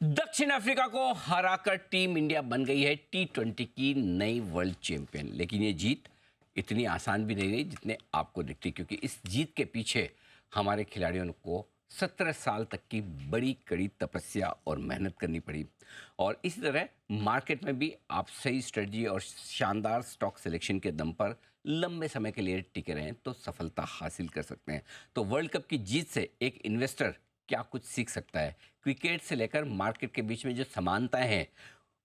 दक्षिण अफ्रीका को हराकर टीम इंडिया बन गई है T20 की नई वर्ल्ड चैंपियन। लेकिन ये जीत इतनी आसान भी नहीं रही जितने आपको दिखती, क्योंकि इस जीत के पीछे हमारे खिलाड़ियों को 17 साल तक की बड़ी कड़ी तपस्या और मेहनत करनी पड़ी। और इसी तरह मार्केट में भी आप सही स्ट्रेटजी और शानदार स्टॉक सिलेक्शन के दम पर लंबे समय के लिए टिके रहें तो सफलता हासिल कर सकते हैं। तो वर्ल्ड कप की जीत से एक इन्वेस्टर क्या कुछ सीख सकता है, क्रिकेट से लेकर मार्केट के बीच में जो समानताएं हैं,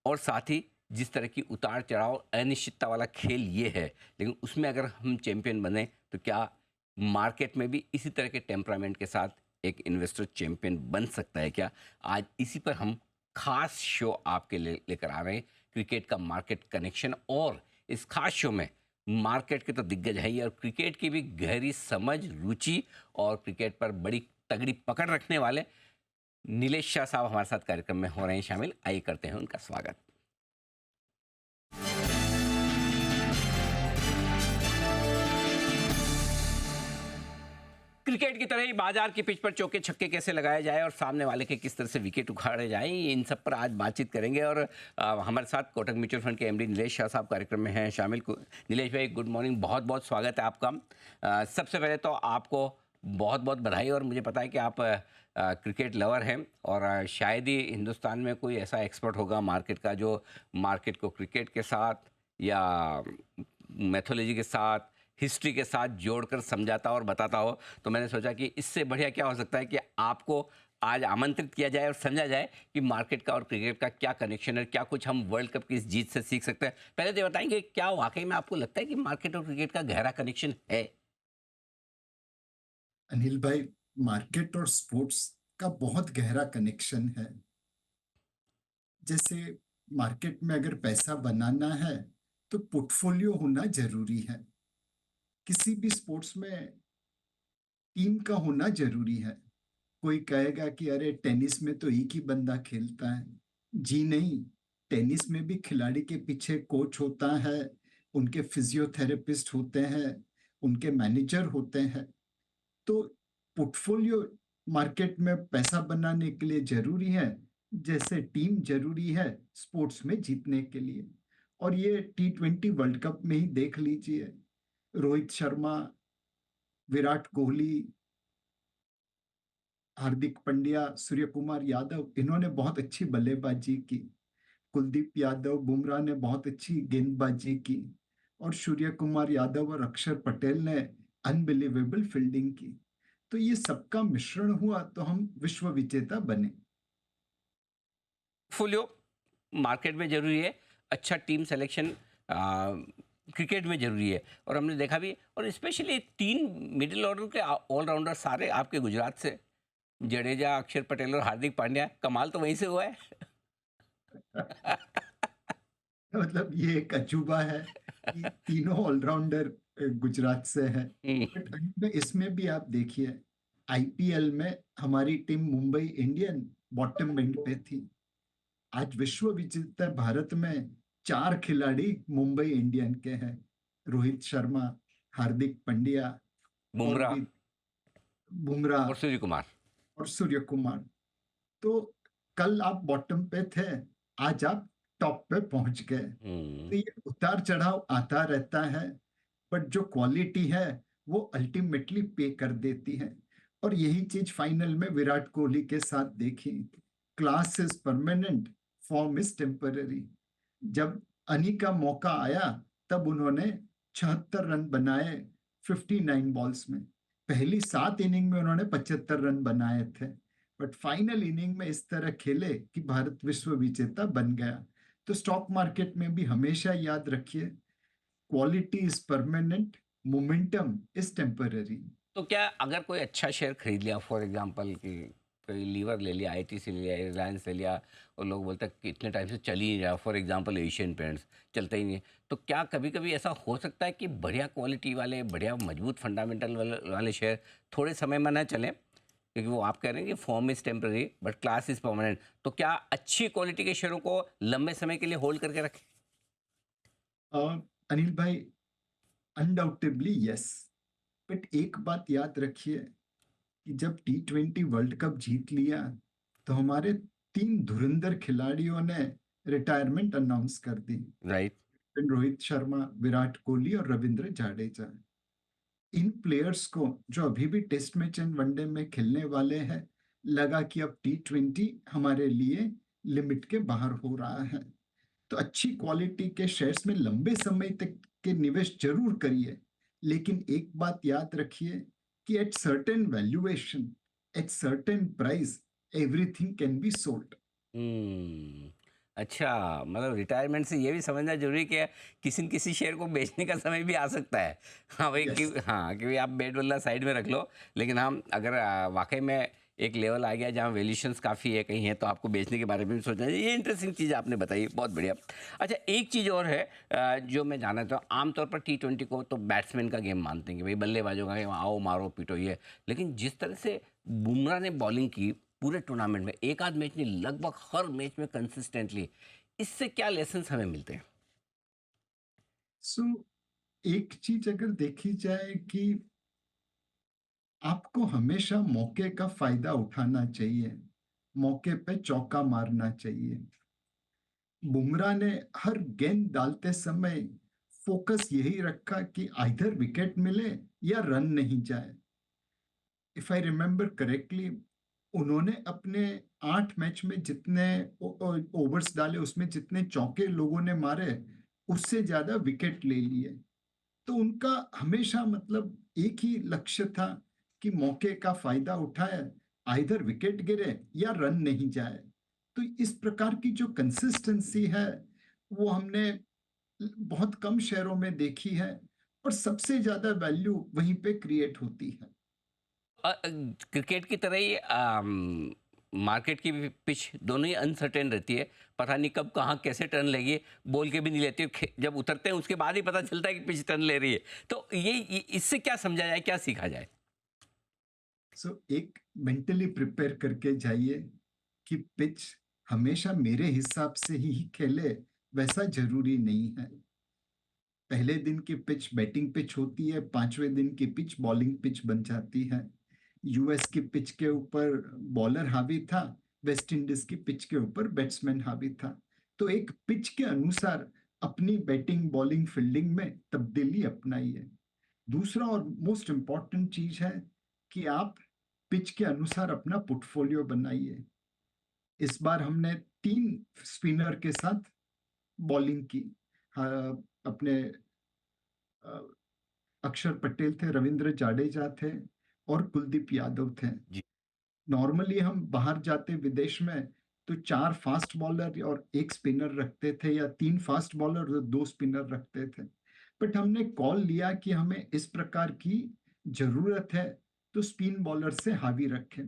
और साथ ही जिस तरह की उतार चढ़ाव अनिश्चितता वाला खेल ये है, लेकिन उसमें अगर हम चैंपियन बने तो क्या मार्केट में भी इसी तरह के टेम्परामेंट के साथ एक इन्वेस्टर चैंपियन बन सकता है क्या? आज इसी पर हम खास शो आपके लेकर आ रहे हैं, क्रिकेट का मार्केट कनेक्शन। और इस खास शो में मार्केट के तो दिग्गज है ही, और क्रिकेट की भी गहरी समझ, रुचि और क्रिकेट पर बड़ी तगड़ी पकड़ रखने वाले नीलेश शाह साहब हमारे साथ कार्यक्रम में हो रहे हैं शामिल। आइए करते हैं उनका स्वागत। क्रिकेट की तरह ही बाजार की पिच पर चौके छक्के कैसे लगाए जाए और सामने वाले के किस तरह से विकेट उखाड़े जाएं, इन सब पर आज बातचीत करेंगे। और हमारे साथ कोटक म्यूचुअल फंड के एमडी नीलेश शाह साहब कार्यक्रम में हैं शामिल। नीलेश भाई, गुड मॉर्निंग, बहुत बहुत स्वागत है आपका। सबसे पहले तो आपको बहुत बहुत बधाई। और मुझे पता है कि आप क्रिकेट लवर हैं, और शायद ही हिंदुस्तान में कोई ऐसा एक्सपर्ट होगा मार्केट का जो मार्केट को क्रिकेट के साथ या मैथोलॉजी के साथ, हिस्ट्री के साथ जोड़कर समझाता और बताता हो। तो मैंने सोचा कि इससे बढ़िया क्या हो सकता है कि आपको आज आमंत्रित किया जाए और समझा जाए कि मार्केट का और क्रिकेट का क्या कनेक्शन है, क्या कुछ हम वर्ल्ड कप की इस जीत से सीख सकते हैं। पहले तो बताएंगे, क्या वाकई में आपको लगता है कि मार्केट और क्रिकेट का गहरा कनेक्शन है? अनिल भाई, मार्केट और स्पोर्ट्स का बहुत गहरा कनेक्शन है। जैसे मार्केट में अगर पैसा बनाना है तो पोर्टफोलियो होना जरूरी है। किसी भी स्पोर्ट्स में टीम का होना जरूरी है। कोई कहेगा कि अरे टेनिस में तो एक ही बंदा खेलता है। जी नहीं, टेनिस में भी खिलाड़ी के पीछे कोच होता है, उनके फिजियोथेरेपिस्ट होते हैं, उनके मैनेजर होते हैं। तो पोर्टफोलियो मार्केट में पैसा बनाने के लिए जरूरी है, जैसे टीम जरूरी है स्पोर्ट्स में जीतने के लिए। और ये T20 वर्ल्ड कप में ही देख लीजिए, रोहित शर्मा, विराट कोहली, हार्दिक पांड्या, सूर्य कुमार यादव, इन्होंने बहुत अच्छी बल्लेबाजी की। कुलदीप यादव, बुमराह ने बहुत अच्छी गेंदबाजी की। और सूर्य कुमार यादव और अक्षर पटेल ने अनबिलीवेबल फील्डिंग की। तो ये सबका मिश्रण हुआ तो हम विश्व विजेता बने। पोर्टफोलियो मार्केट में जरूरी है, अच्छा टीम सिलेक्शन क्रिकेट में जरूरी है। और हमने देखा भी, और स्पेशली तीन मिडिल ऑर्डर के ऑलराउंडर सारे आपके गुजरात से, जडेजा, अक्षर पटेल और हार्दिक पांड्या। कमाल तो वहीं से हुआ है। मतलब ये एक अजूबा है कि तीनों ऑलराउंडर गुजरात से है। बट इसमें भी आप देखिए, आईपीएल में हमारी team Mumbai Indian bottom and पे थी। आज विश्व विजेता भारत में चार खिलाड़ी मुंबई इंडियन के हैं। रोहित शर्मा, हार्दिक पांड्या और बुमराह भी बुमराह और सूर्य कुमार। और सूर्य कुमार। तो कल आप बॉटम पे थे, आज आप टॉप पे पहुंच गए। हम्म। तो ये उतार चढ़ाव आता रहता है, बट जो क्वालिटी है वो अल्टीमेटली पे कर देती है। और यही चीज फाइनल में विराट कोहली के साथ देखी। Class is permanent, form is temporary. जब अनी का मौका आया तब उन्होंने 76 रन बनाए 59 बॉल्स में। पहली 7 इनिंग में उन्होंने 75 रन बनाए थे। बट फाइनल इनिंग में इस तरह खेले कि भारत विश्व विजेता बन गया। तो स्टॉक मार्केट में भी हमेशा याद रखिए, quality is permanent, momentum is temporary. तो क्या अगर कोई अच्छा शेयर खरीद लिया, फॉर एग्जांपल कि कोई लीवर ले लिया, आईटीसी ले लिया, रिलायंस ले लिया, और लोग बोलते हैं कि इतने टाइम से चल ही नहीं रहा, फॉर एग्जांपल एशियन पेंट्स चलता ही नहीं है, तो क्या कभी कभी ऐसा हो सकता है कि बढ़िया क्वालिटी वाले, बढ़िया मजबूत फंडामेंटल वाले शेयर थोड़े समय में ना चलें, क्योंकि वो आप कह रहे हैं कि form is temporary but class is permanent? तो क्या अच्छी क्वालिटी के शेयरों को लंबे समय के लिए होल्ड करके रखें? अनिल भाई, अनडाउटेबली यस। बट एक बात याद रखिए कि जब T20 वर्ल्ड कप जीत लिया तो हमारे 3 धुरंधर खिलाड़ियों ने रिटायरमेंट अनाउंस कर दी। राइट। रोहित शर्मा, विराट कोहली और रविंद्र जाडेजा। इन प्लेयर्स को जो अभी भी टेस्ट मैच एंड वनडे में खेलने वाले हैं, लगा कि अब टी20 हमारे लिए लिमिट के बाहर हो रहा है। तो अच्छी क्वालिटी के शेयर्स में लंबे समय तक के निवेश जरूर करिए, लेकिन एक बात याद रखिए कि at certain valuation, at certain price, everything can be sold. Hmm. अच्छा, मतलब रिटायरमेंट से ये भी समझना जरूरी कि किसी न किसी शेयर को बेचने का समय भी आ सकता है। हाँ भाई, कि यस। हाँ कि भाई आप बेट बल्ला साइड में रख लो, लेकिन हम अगर वाकई में एक लेवल आ गया जहाँ वैल्यूशंस काफ़ी है कहीं है, तो आपको बेचने के बारे में भी सोचना चाहिए। ये इंटरेस्टिंग चीज़ आपने बताई, बहुत बढ़िया। अच्छा, एक चीज़ और है जो मैं जानना चाहता हूँ। आमतौर पर टी20 को तो बैट्समैन का गेम मानते हैं कि भाई बल्लेबाजों का गेम, आओ मारो पीटो ये। लेकिन जिस तरह से बुमराह ने बॉलिंग की पूरे टूर्नामेंट में, एक आध मैच नहीं, लगभग हर मैच में कंसिस्टेंटली, इससे क्या लेसन्स हमें मिलते हैं? सो एक चीज अगर देखी जाए कि आपको हमेशा मौके का फायदा उठाना चाहिए, मौके पे चौका मारना चाहिए। बुमराह ने हर गेंद डालते समय फोकस यही रखा कि आइदर विकेट मिले या रन नहीं जाए। इफ आई रिमेम्बर करेक्टली, उन्होंने अपने 8 मैच में जितने ओवर्स डाले, उसमें जितने चौके लोगों ने मारे, उससे ज्यादा विकेट ले लिए। तो उनका हमेशा मतलब एक ही लक्ष्य था कि मौके का फायदा उठाए, आइदर विकेट गिरे या रन नहीं जाए। तो इस प्रकार की जो कंसिस्टेंसी है, वो हमने बहुत कम शेयरों में देखी है, और सबसे ज्यादा वैल्यू वहीं पे क्रिएट होती है। क्रिकेट की तरह ही मार्केट की भी पिच दोनों ही अनसर्टेन रहती है। पता नहीं कब कहाँ कैसे टर्न लेगी, बोल के भी नहीं लेती। जब उतरते हैं उसके बाद ही पता चलता है कि पिच टर्न ले रही है। तो इससे क्या समझा जाए, क्या सीखा जाए? सो एक मेंटली प्रिपेयर करके जाइए कि पिच हमेशा मेरे हिसाब से ही खेले, वैसा जरूरी नहीं है। पहले दिन की पिच बैटिंग पिच होती है, 5वें दिन की पिच बॉलिंग पिच बन जाती है। यूएस की पिच के ऊपर बॉलर हावी था, वेस्ट इंडीज की पिच के ऊपर बैट्समैन हावी था। तो एक पिच के अनुसार अपनी बैटिंग बॉलिंग फील्डिंग में तब्दीली अपनाइए। दूसरा और मोस्ट इंपॉर्टेंट चीज है कि आप पिच के अनुसार अपना पोर्टफोलियो बनाइए। इस बार हमने 3 स्पिनर के साथ बॉलिंग की। हाँ, अपने अ, अक्षर पटेल थे, रविंद्र जाडेजा थे और कुलदीप यादव थे। जी। नॉर्मली हम बाहर जाते विदेश में तो 4 फास्ट बॉलर और 1 स्पिनर रखते थे, या 3 फास्ट बॉलर और 2 स्पिनर रखते थे। बट हमने कॉल लिया कि हमें इस प्रकार की जरूरत है, तो स्पिन बॉलर से हावी रखें।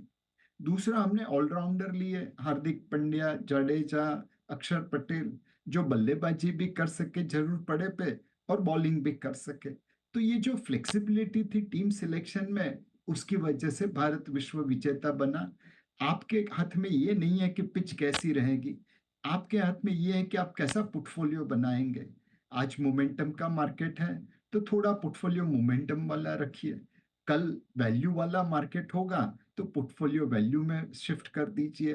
दूसरा, हमने ऑलराउंडर लिए, हार्दिक पांड्या, जाडेजा, अक्षर पटेल, जो बल्लेबाजी भी कर सके जरूर पड़े पे, और बॉलिंग भी कर सके। तो ये जो फ्लेक्सिबिलिटी थी टीम सिलेक्शन में, उसकी वजह से भारत विश्व विजेता बना। आपके हाथ में ये नहीं है कि पिच कैसी रहेगी, आपके हाथ में ये है कि आप कैसा पोर्टफोलियो बनाएंगे। आज मोमेंटम का मार्केट है, तो थोड़ा पोर्टफोलियो मोमेंटम वाला रखिए। कल वैल्यू वाला मार्केट होगा, तो पोर्टफोलियो वैल्यू में शिफ्ट कर दीजिए।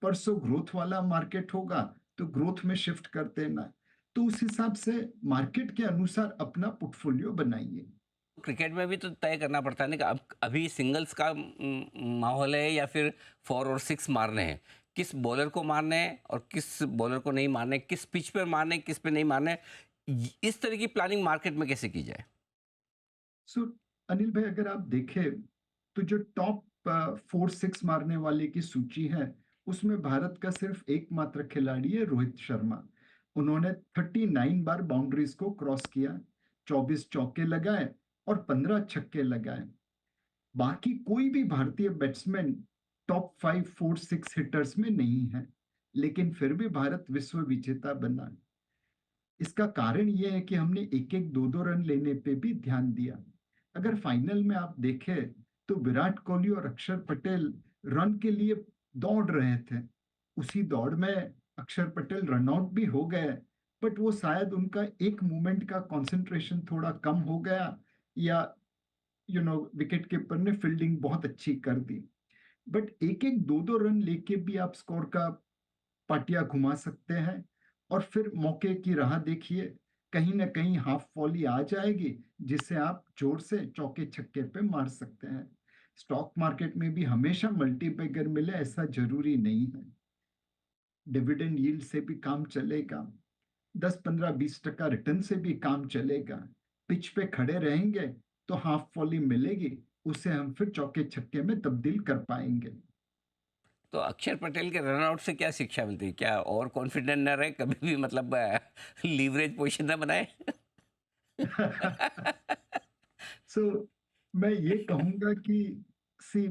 परसों ग्रोथ वाला मार्केट होगा, तो ग्रोथ में शिफ्ट कर देना। तो उस हिसाब से मार्केट के अनुसार अपना पोर्टफोलियो बनाइए। क्रिकेट में भी तो तय करना पड़ता है ना कि अब अभी सिंगल्स का माहौल है या फिर 4 और 6 मारने हैं, किस बॉलर को मारने हैं और किस बॉलर को नहीं मारने, किस पिच पर मारने किस पे नहीं मारने। इस तरह की प्लानिंग मार्केट में कैसे की जाए? सो अनिल भाई, अगर आप देखें तो जो टॉप 4-6 मारने वाले की सूची है, उसमें भारत का सिर्फ एकमात्र खिलाड़ी है, रोहित शर्मा। उन्होंने 39 बार बाउंड्रीज को क्रॉस किया, 24 चौके लगाए और 15 छक्के लगाए। बाकी कोई भी भारतीय बैट्समैन टॉप 5, 4, 6 हिटर्स में नहीं है, लेकिन फिर भी भारत विश्व विजेता बना। इसका कारण यह है कि हमने एक एक दो दो रन लेने पे भी ध्यान दिया। अगर फाइनल में आप देखें, तो विराट कोहली और अक्षर पटेल रन के लिए दौड़ रहे थे। उसी दौड़ में अक्षर पटेल रन आउट भी हो गए, बट वो शायद उनका एक मूवमेंट का कंसंट्रेशन थोड़ा कम हो गया, या विकेट कीपर ने फील्डिंग बहुत अच्छी कर दी। बट एक एक दो दो रन लेके भी आप स्कोर का पाटियाँ घुमा सकते हैं और फिर मौके की राह देखिए, कहीं न कहीं हाफ वॉली आ जाएगी, जिसे आप ज़ोर से चौके-छक्के पे मार सकते हैं। स्टॉक मार्केट में भी हमेशा मल्टीबैगर मिले ऐसा ज़रूरी नहीं है। डिविडेंड यील्ड से भी काम चलेगा, 10, 15, 20% रिटर्न से भी काम चलेगा। पिच पे खड़े रहेंगे तो हाफ वॉली मिलेगी, उसे हम फिर चौके-छक्के में तब्दील कर पाएँगे। तो अक्षर पटेल के रनआउट से क्या शिक्षा मिलती है? क्या और कॉन्फिडेंट ना रहे, कभी भी मतलब लीवरेज पोजीशन ना बनाए? सो मैं ये कहूँगा कि सी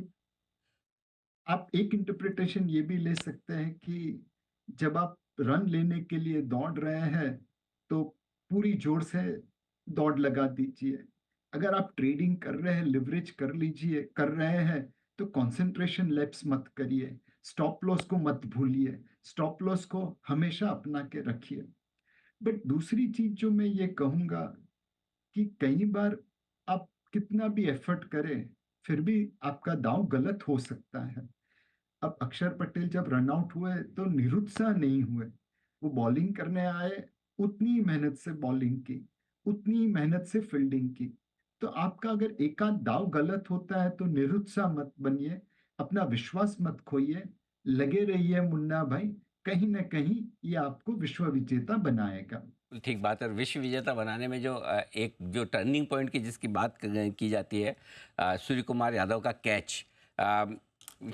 आप एक इंटरप्रिटेशन ये भी ले सकते हैं कि जब आप रन लेने के लिए दौड़ रहे हैं, तो पूरी जोर से दौड़ लगा दीजिए। अगर आप ट्रेडिंग कर रहे हैं, लिवरेज कर रहे हैं, तो कंसंट्रेशन लैप्स मत करिए। स्टॉप लॉस को मत भूलिए। स्टॉप लॉस को हमेशा अपना के रखिए। बट दूसरी चीज़ जो मैं ये कहूँगा कि कई बार आप कितना भी एफर्ट करें, फिर भी आपका दाँव गलत हो सकता है। अब अक्षर पटेल जब रन आउट हुए तो निरुत्साह नहीं हुए। वो बॉलिंग करने आए, उतनी ही मेहनत से बॉलिंग की, उतनी ही मेहनत से फील्डिंग की। तो आपका अगर एक आध दाव गलत होता है तो निरुत्साह मत बनिए, अपना विश्वास मत खोइए, लगे रहिए मुन्ना भाई, कहीं न कहीं ये आपको विश्व विजेता बनाएगा। ठीक बात है। और विश्व विजेता बनाने में जो एक जो टर्निंग पॉइंट की जिसकी बात की जाती है, सूर्य कुमार यादव का कैच, अ,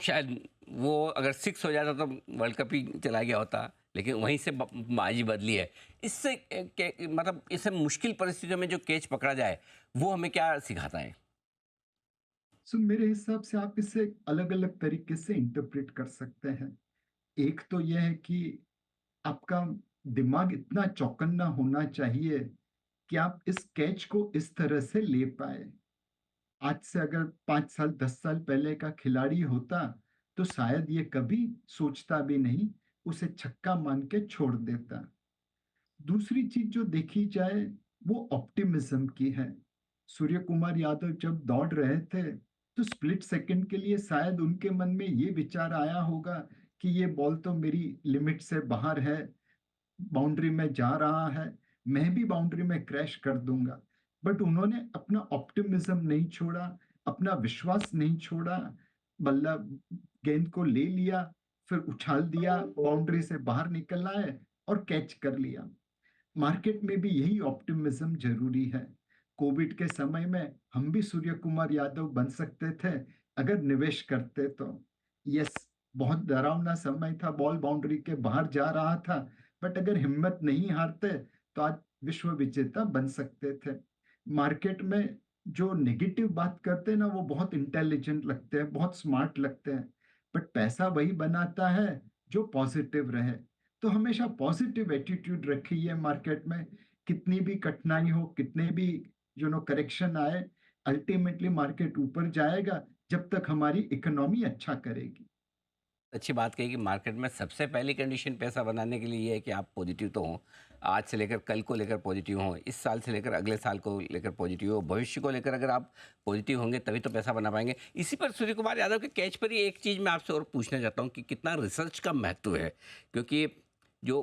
शायद वो अगर सिक्स हो जाता तो वर्ल्ड कप ही चला गया होता, लेकिन वहीं से बाजी बदली है। इससे मतलब इससे मुश्किल परिस्थितियों में जो कैच पकड़ा जाए, वो हमें क्या सिखाता है? सो मेरे हिसाब से आप इसे अलग-अलग तरीके से इंटरप्रेट कर सकते हैं। एक तो यह है कि आपका दिमाग इतना चौकन्ना होना चाहिए कि आप इस कैच को इस तरह से ले पाए। आज से अगर 5 साल, 10 साल पहले का खिलाड़ी होता, तो शायद ये कभी सोचता भी नहीं, उसे छक्का मान के छोड़ देता। दूसरी चीज़ जो देखी जाए, वो ऑप्टिमिज़्म की है। सूर्य कुमार यादव जब दौड़ रहे थे, तो स्प्लिट सेकंड के लिए शायद उनके मन में ये विचार आया होगा कि ये बॉल तो मेरी लिमिट से बाहर है, बाउंड्री में जा रहा है, मैं भी बाउंड्री में क्रैश कर दूँगा। बट उन्होंने अपना ऑप्टिमिज़्म नहीं छोड़ा, अपना विश्वास नहीं छोड़ा, बल्ला गेंद को ले लिया, फिर उछाल दिया, बाउंड्री से बाहर निकल आए और कैच कर लिया। मार्केट में भी यही ऑप्टिमिज्म ज़रूरी है। कोविड के समय में हम भी सूर्य कुमार यादव बन सकते थे, अगर निवेश करते तो। यस, बहुत डरावना समय था, बॉल बाउंड्री के बाहर जा रहा था, बट अगर हिम्मत नहीं हारते, तो आज विश्व विजेता बन सकते थे। मार्केट में जो नेगेटिव बात करते हैं ना, वो बहुत इंटेलिजेंट लगते हैं, बहुत स्मार्ट लगते हैं, बट पैसा वही बनाता है, जो पॉजिटिव रहे। तो हमेशा पॉजिटिव एटीट्यूड रखिए मार्केट में, कितनी भी कठिनाई हो, कितने भी करेक्शन आए, अल्टीमेटली मार्केट ऊपर जाएगा जब तक हमारी इकोनॉमी अच्छा करेगी। अच्छी बात कही कि मार्केट में सबसे पहली कंडीशन पैसा बनाने के लिए ये है कि आप पॉजिटिव तो हों। आज से लेकर कल को लेकर पॉजिटिव हों, इस साल से लेकर अगले साल को लेकर पॉजिटिव हो, भविष्य को लेकर अगर आप पॉजिटिव होंगे तभी तो पैसा बना पाएंगे। इसी पर सूर्य कुमार यादव के कैच पर ही एक चीज़ मैं आपसे और पूछना चाहता हूँ कि कितना रिसर्च का महत्व है, क्योंकि जो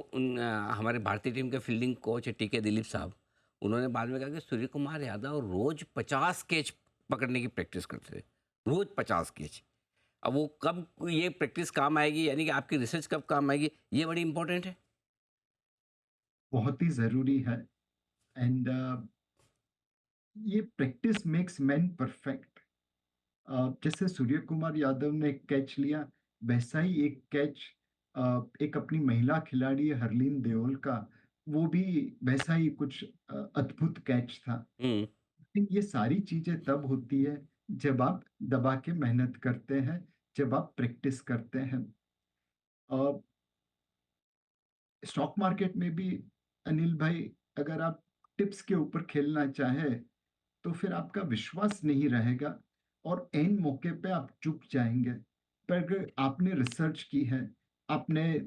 हमारे भारतीय टीम के फील्डिंग कोच है टीके दिलीप साहब, उन्होंने बाद में कहा कि सूर्य कुमार यादव रोज़ 50 कैच पकड़ने की प्रैक्टिस करते थे, रोज़ 50 कैच। अब वो कब ये प्रैक्टिस काम आएगी, यानी कि आपकी रिसर्च कब काम आएगी, ये बड़ी इंपॉर्टेंट है। बहुत ही ज़रूरी है एंड ये प्रैक्टिस मेक्स मैन परफेक्ट। जैसे सूर्य कुमार यादव ने एक कैच लिया, वैसा ही एक कैच एक अपनी महिला खिलाड़ी है हरलीन देओल का, वो भी वैसा ही कुछ अद्भुत कैच था। हुँ। लेकिन ये सारी चीज़ें तब होती है जब आप दबा के मेहनत करते हैं, जब आप प्रैक्टिस करते हैं। अ, स्टॉक मार्केट में भी अनिल भाई, अगर आप टिप्स के ऊपर खेलना चाहें, तो फिर आपका विश्वास नहीं रहेगा और ऐन मौके पे आप चूक जाएँगे। पर अगर आपने रिसर्च की है, आपने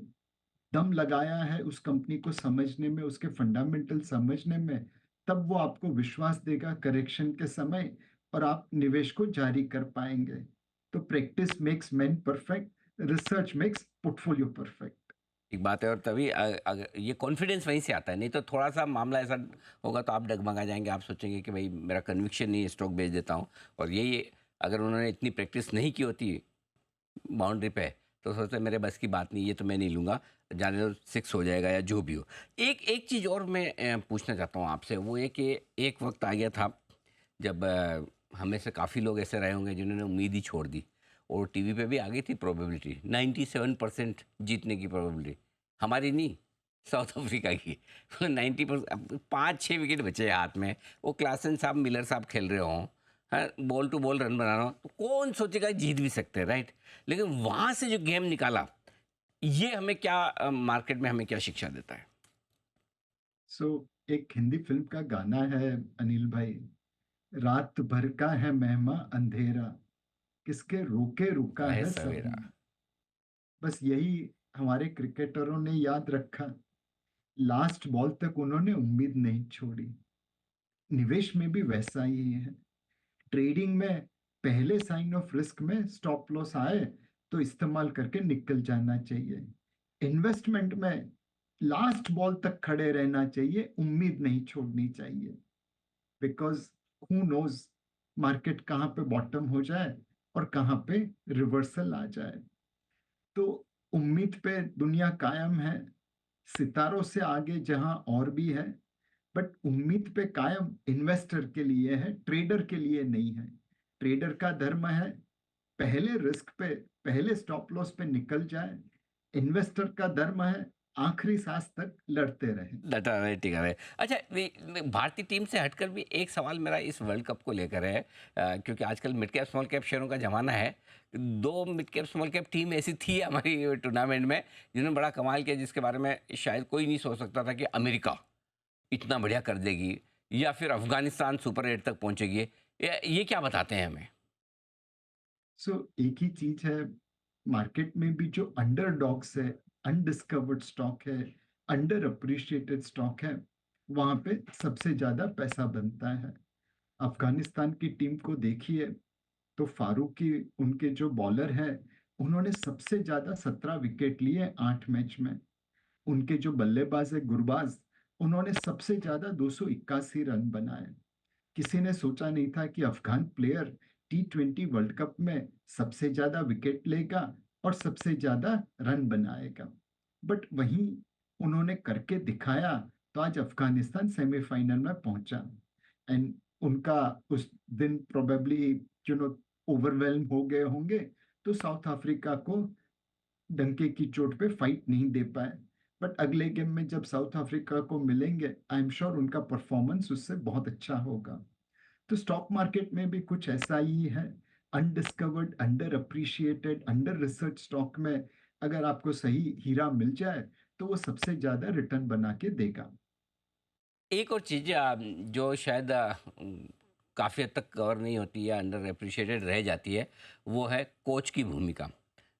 दम लगाया है उस कंपनी को समझने में, उसके फंडामेंटल समझने में, तब वो आपको विश्वास देगा करेक्शन के समय और आप निवेश को जारी कर पाएँगे। तो practice makes man perfect, research makes portfolio perfect. एक बात है और तभी अगर ये कॉन्फिडेंस वहीं से आता है, नहीं तो थोड़ा-सा मामला ऐसा होगा तो आप डगमगा जाएँगे, आप सोचेंगे कि भई मेरा कन्विक्शन नहीं है, स्टॉक बेच देता हूँ। और यही अगर उन्होंने इतनी प्रैक्टिस नहीं की होती बाउंड्री पे, तो सोचते मेरे बस की बात नहीं, ये तो मैं नहीं लूँगा, जाने दो 6 हो जाएगा या जो भी हो। एक एक चीज़ और मैं पूछना चाहता हूँ आपसे, वो ये कि एक वक़्त आ गया था जब हम में से काफ़ी लोग ऐसे रहे होंगे जिन्होंने उम्मीद ही छोड़ दी और टीवी पे भी आ गई थी प्रोबेबिलिटी 97% जीतने की प्रोबेबिलिटी, हमारी नहीं, साउथ अफ्रीका की। 90% 5-6 विकेट बचे हैं हाथ में, वो क्लासन साहब, मिलर साहब खेल रहे हों, हाँ, बॉल टू बॉल रन बनाना हो, तो कौन सोचेगा जीत भी सकते हैं, राइट? लेकिन वहाँ से जो गेम निकाला, ये हमें क्या मार्केट में हमें क्या शिक्षा देता है? सो एक हिंदी फिल्म का गाना है अनिल भाई, रात भर का है मेहमा अंधेरा, किसके रोके रुका है है सवेरा। सवेरा। बस यही हमारे क्रिकेटरों ने याद रखा। लास्ट बॉल तक उन्होंने उम्मीद नहीं छोड़ी। निवेश में भी वैसा ही है। ट्रेडिंग में पहले साइन ऑफ रिस्क में स्टॉप लॉस आए तो इस्तेमाल करके निकल जाना चाहिए। इन्वेस्टमेंट में लास्ट बॉल तक खड़े रहना चाहिए, उम्मीद नहीं छोड़नी चाहिए। बिकॉज हु नोज मार्केट कहाँ पे बॉटम हो जाए और कहाँ पे रिवर्सल आ जाए। तो उम्मीद पे दुनिया कायम है, सितारों से आगे जहां और भी है, बट उम्मीद पे कायम इन्वेस्टर के लिए है, ट्रेडर के लिए नहीं है। ट्रेडर का धर्म है पहले रिस्क पे, पहले स्टॉप लॉस पे निकल जाए। इन्वेस्टर का धर्म है आखिरी सांस तक लड़ते रहे। डटा रहे, टिका रहे। अच्छा, भारतीय टीम से हटकर भी एक सवाल मेरा इस वर्ल्ड कप को लेकर है, क्योंकि आजकल मिड कैप स्मॉल कैप शेयरों का ज़माना है। 2 mid cap small cap team ऐसी थी हमारी टूर्नामेंट में, जिन्होंने बड़ा कमाल किया, जिसके बारे में शायद कोई नहीं सोच सकता था कि अमेरिका इतना बढ़िया कर देगी या फिर अफ़गानिस्तान सुपर 8 तक पहुँचेगी। ये क्या बताते हैं हमें? सो एक ही चीज है, मार्केट में भी जो अंडरडॉग्स है, अनडिस्कवर्ड स्टॉक है, अंडर अप्रिशिएटेड स्टॉक है, वहां पे सबसे ज्यादा पैसा बनता है। अफगानिस्तान की टीम को देखिए तो फारूकी, उनके जो बॉलर हैं, उन्होंने सबसे ज्यादा 17 विकेट लिए 8 मैच में। उनके जो बल्लेबाज है गुरबाज, उन्होंने सबसे ज्यादा 281 रन बनाए। किसी ने सोचा नहीं था कि Afghan player T20 world cup में सबसे ज्यादा विकेट लेगा और सबसे ज्यादा रन बनाएगा। बट वहीं उन्होंने करके दिखाया, तो आज अफगानिस्तान सेमीफाइनल में पहुंचा। एंड उनका उस दिन प्रोबेबली यू नो ओवरवेल्म हो गए होंगे, तो साउथ अफ्रीका को डंके की चोट पे फाइट नहीं दे पाए। बट अगले गेम में जब साउथ अफ्रीका को मिलेंगे, आई एम श्योर उनका परफॉर्मेंस उससे बहुत अच्छा होगा। तो स्टॉक मार्केट में भी कुछ ऐसा ही है। Undiscovered, under appreciated, under research stock में अगर आपको सही हीरा मिल जाए, तो वो सबसे ज्यादा रिटर्न बना के देगा। एक और चीज़ जो शायद काफ़ी हद तक कवर नहीं होती है, अंडर एप्रिशिएटेड रह जाती है, वो है कोच की भूमिका।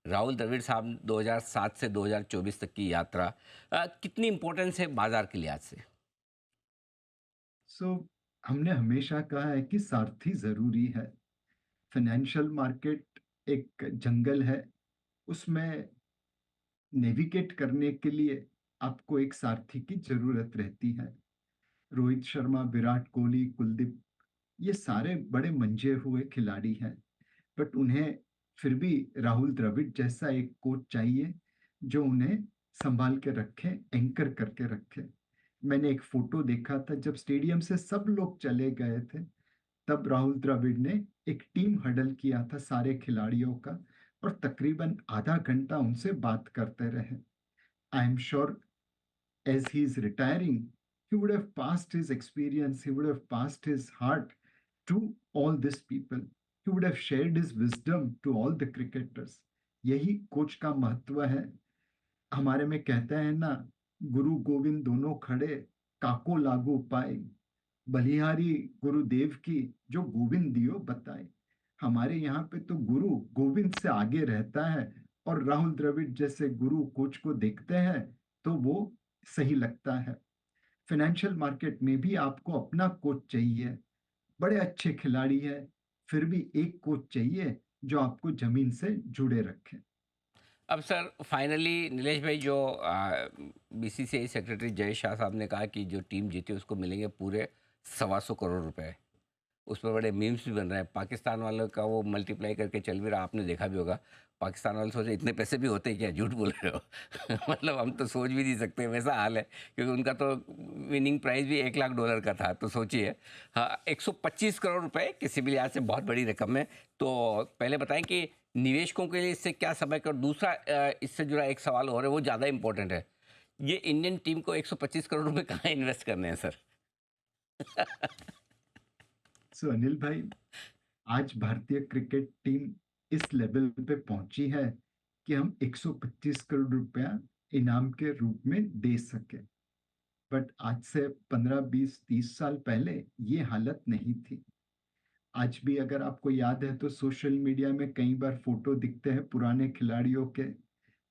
राहुल द्रविड़ साहब 2007 से 2024 तक की यात्रा कितनी इम्पोर्टेंस है बाजार के लिहाज से? सो हमने हमेशा कहा है कि सारथी जरूरी है। फाइनेंशियल मार्केट एक जंगल है, उसमें नेविगेट करने के लिए आपको एक सारथी की जरूरत रहती है। रोहित शर्मा, विराट कोहली, कुलदीप, ये सारे बड़े मंजे हुए खिलाड़ी हैं, बट उन्हें फिर भी राहुल द्रविड़ जैसा एक कोच चाहिए जो उन्हें संभाल के रखे, एंकर करके रखे। मैंने एक फोटो देखा था जब स्टेडियम से सब लोग चले गए थे, तब राहुल द्रविड़ ने एक टीम हडल किया था सारे खिलाड़ियों का, और तकरीबन आधा घंटा उनसे बात करते रहे। I am sure as he is retiring, he would have passed his experience, he would have passed his heart to all these people. He would have shared his wisdom to all the cricketers. यही coach का महत्व है। हमारे में कहते हैं ना, गुरु गोविंद दोनों खड़े, काको लागू पाए, बलिहारी गुरुदेव की जो गोविंद दियो बताए। हमारे यहाँ पे तो गुरु गोविंद से आगे रहता है, और राहुल द्रविड़ जैसे गुरु कोच को देखते हैं तो वो सही लगता है। फाइनेंशियल मार्केट में भी आपको अपना कोच चाहिए। बड़े अच्छे खिलाड़ी है, फिर भी एक कोच चाहिए जो आपको जमीन से जुड़े रखे। अब सर फाइनली नीलेश भाई, जो बीसीसीआई सेक्रेटरी जय शाह साहब ने कहा कि जो टीम जीती उसको मिलेंगे पूरे 125 करोड़ रुपए। उस पर बड़े मीम्स भी बन रहे हैं। पाकिस्तान वालों का वो मल्टीप्लाई करके चल भी रहा, आपने देखा भी होगा। पाकिस्तान वाले सोचे इतने पैसे भी होते हैं क्या, झूठ बोल रहे हो। मतलब हम तो सोच भी नहीं सकते, वैसा हाल है। क्योंकि उनका तो विनिंग प्राइस भी $1 लाख का था, तो सोचिए। हाँ, 125 करोड़ रुपए किसी भी लिहाज से बहुत बड़ी रकम है। तो पहले बताएं कि निवेशकों के लिए इससे क्या सबक है, और दूसरा इससे जुड़ा एक सवाल और है, वो ज़्यादा इंपॉर्टेंट है। ये इंडियन टीम को 125 करोड़ रुपए कहाँ इन्वेस्ट करने हैं सर? सो अनिल भाई, आज भारतीय क्रिकेट टीम इस लेवल पे पहुंची है कि हम 125 करोड़ रुपया इनाम के रूप में दे सके। बट आज से 15, 20, 30 साल पहले ये हालत नहीं थी। आज भी अगर आपको याद है तो सोशल मीडिया में कई बार फोटो दिखते हैं पुराने खिलाड़ियों के,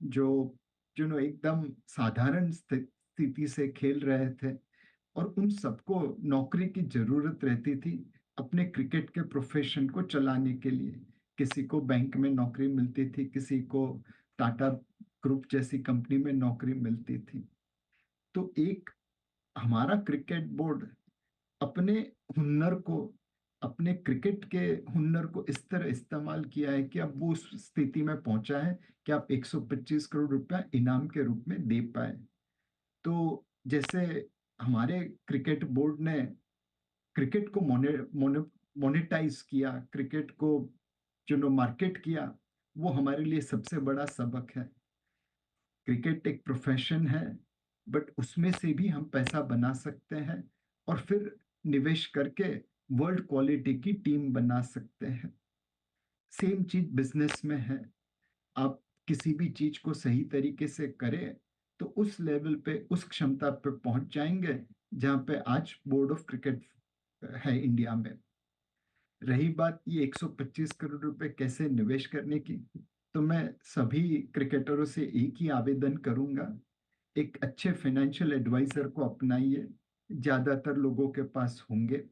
जो जो नो एकदम साधारण स्थिति से खेल रहे थे, और उन सबको नौकरी की जरूरत रहती थी अपने क्रिकेट के प्रोफेशन को चलाने के लिए। किसी को बैंक में नौकरी मिलती थी, किसी को टाटा ग्रुप जैसी कंपनी में नौकरी मिलती थी। तो एक हमारा क्रिकेट बोर्ड अपने हुनर को, अपने क्रिकेट के हुनर को इस तरह इस्तेमाल किया है कि अब वो उस स्थिति में पहुंचा है कि आप 125 करोड़ रुपया इनाम के रूप में दे पाए। तो जैसे हमारे क्रिकेट बोर्ड ने क्रिकेट को मोनेटाइज किया, क्रिकेट को जो मार्केट किया, वो हमारे लिए सबसे बड़ा सबक है। क्रिकेट एक प्रोफेशन है, बट उसमें से भी हम पैसा बना सकते हैं और फिर निवेश करके वर्ल्ड क्वालिटी की टीम बना सकते हैं। सेम चीज बिजनेस में है। आप किसी भी चीज को सही तरीके से करें तो उस लेवल पे, उस क्षमता पे पहुंच जाएंगे जहां पे आज बोर्ड ऑफ क्रिकेट है इंडिया में। रही बात ये 125 करोड़ रुपए कैसे निवेश करने की, तो मैं सभी क्रिकेटरों से एक ही आवेदन करूंगा, एक अच्छे फाइनेंशियल एडवाइजर को अपनाइए। ज्यादातर लोगों के पास होंगे,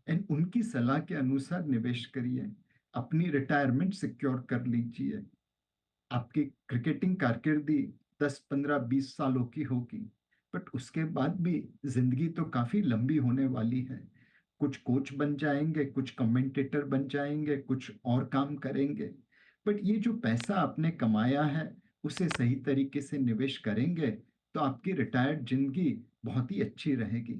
एंड उनकी सलाह के अनुसार निवेश करिए। अपनी रिटायरमेंट सिक्योर कर लीजिए। आपकी क्रिकेटिंग कारकिर्दी 10, 15, 20 सालों की होगी, बट उसके बाद भी जिंदगी तो काफी लंबी होने वाली है। कुछ कोच बन जाएंगे, कुछ कमेंटेटर बन जाएंगे, कुछ और काम करेंगे, बट ये जो पैसा आपने कमाया है उसे सही तरीके से निवेश करेंगे तो आपकी रिटायर्ड जिंदगी बहुत ही अच्छी रहेगी।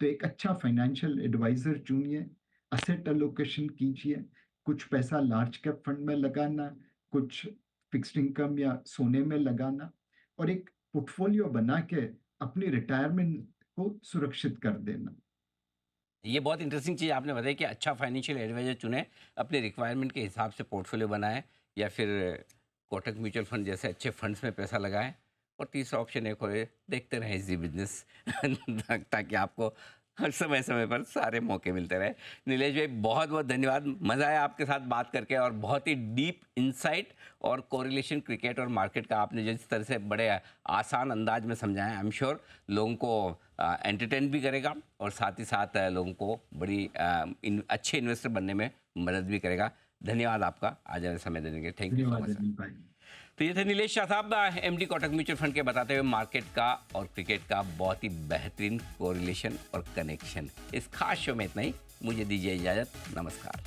तो एक अच्छा फाइनेंशियल एडवाइजर चुनिए, असेट एलोकेशन कीजिए, कुछ पैसा लार्ज कैप फंड में लगाना, कुछ फिक्स्ड इनकम या सोने में लगाना, और एक पोर्टफोलियो बना के अपनी रिटायरमेंट को सुरक्षित कर देना। ये बहुत इंटरेस्टिंग चीज़ आपने बताई कि अच्छा फाइनेंशियल एडवाइजर चुने, अपने रिक्वायरमेंट के हिसाब से पोर्टफोलियो बनाएं, या फिर कोटक म्यूचुअल फंड जैसे अच्छे फंड्स में पैसा लगाएं। और तीसरा ऑप्शन एक और है, देखते रहें इजी बिजनेस ताकि आपको हर समय समय पर सारे मौके मिलते रहे। नीलेश भाई, बहुत बहुत धन्यवाद। मज़ा आया आपके साथ बात करके, और बहुत ही डीप इंसाइट और कोरिलेशन क्रिकेट और मार्केट का आपने जिस तरह से बड़े आसान अंदाज में समझाया, आई एम श्योर लोगों को एंटरटेन भी करेगा, और साथ ही साथ लोगों को बड़ी अच्छे इन्वेस्टर बनने में मदद भी करेगा। धन्यवाद आपका आज समय देने के, थैंक यू सो धन्यवाद मच। अनिल भाई। तो ये थे नीलेश शाह साहब, एमडी कोटक म्यूचुअल फंड के, बताते हुए मार्केट का और क्रिकेट का बहुत ही बेहतरीन कोरिलेशन और कनेक्शन। इस खास शो में इतना ही, मुझे दीजिए इजाज़त, नमस्कार।